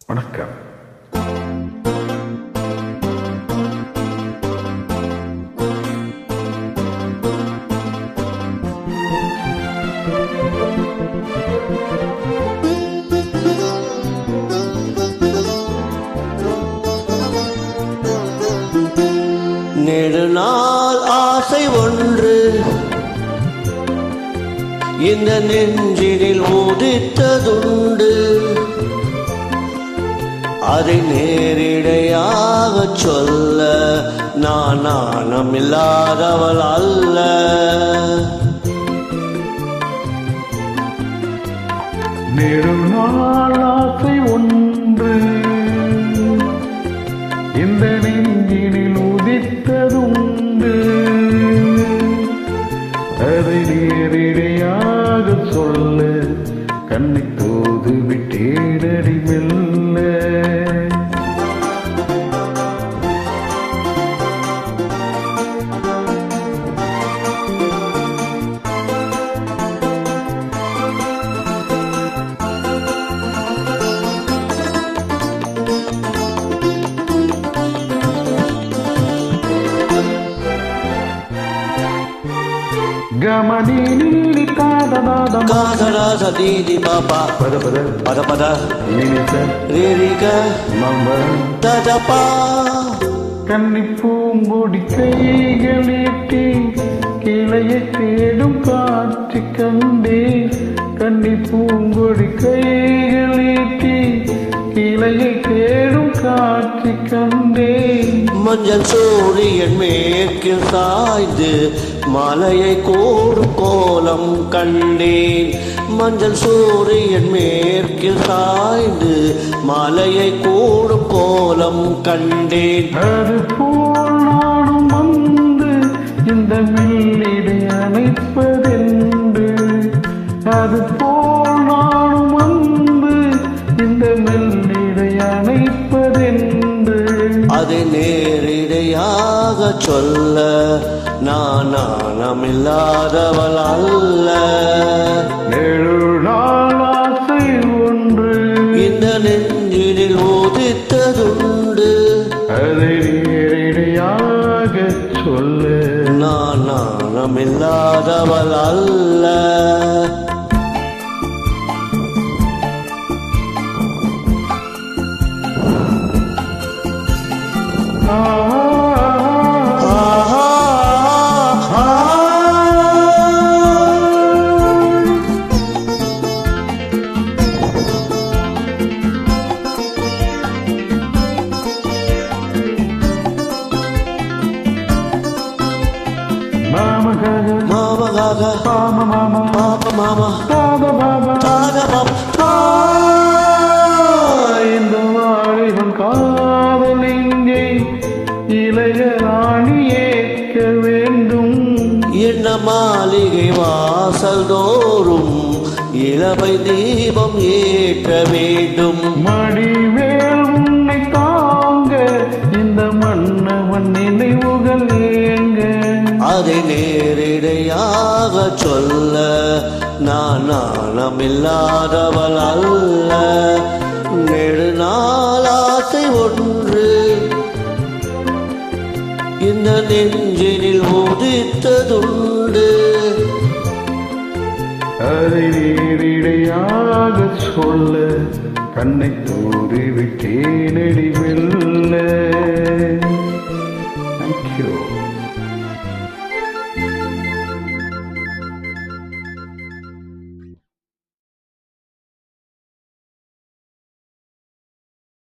வணக்கம். நெடுநாள் ஆசை ஒன்று இந்த நெஞ்சினில் உதித்ததுண்டு. அதை நேரிடையாக சொல்ல நான் நாணமில்லாதவள் அல்ல. நெடுநாள் ஆசை ஒன்று இந்த நெஞ்சினில் உதித்ததுண்டு. அதை நேரிடையாக சொல்ல கண்ணை தூது விட்டேனடி மெல்ல. గమని కాదరాస దీది పాప పద పద పద పద నినిస రేరిక மம ததபா. கன்னி பூங்கொடி கைகளீட்டி கிளையை தேடும் காட்சி கண்டே. கன்னி பூங்கொடி கைகளீட்டி கிளையை தேடும் காட்சி கண்டே. மஞ்சள் சூரியன் மேற்கில் சாய்ந்து மாலையை கோடும் கோலம் கண்டேன். மஞ்சள் சூரியன் மேற்கில் சாய்ந்து மாலையை கோடும் கோலம் கண்டேன். அது போல் நானும் வந்து இந்த மெல்லிடை அணைப்பதென்று. அது போல் நானும் வந்து இந்த மெல்லிடை அணைப்பதென்று. அதை நேரிடையாக சொல்ல நான் நாணமில்லாதவள் அல்ல. நெடுநாள் ஆசை ஒன்று இந்த நெஞ்சினில் உதித்ததுண்டு. அதை நேரிடையாக சொல்ல நான் நாணமில்லாதவள் அல்ல. மாமகாக மாம மாமா பாப்ப மாமா தாத பாபா தாத பாப்பா. இந்த வாலிபன் காதல் இங்கே இளைய ராணி ஏற்க வேண்டும். என்ன மாளிகை வாசல் தோறும் இளமை தீபம் ஏற்ற வேண்டும். மடிவேல் உன்னை தாங்க இந்த மன்னவன் நினைவுகள் ஏங்க. அதை நேரிடையாக சொல்ல நான் நாணமில்லாதவள் அல்ல. நெடுநாள் ஆசை ஒன்று இந்த நெஞ்சினில் உதித்ததுண்டு. அதை நேரிடையாக சொல்ல கண்ணை தூறி விட்டேனடி மெல்ல.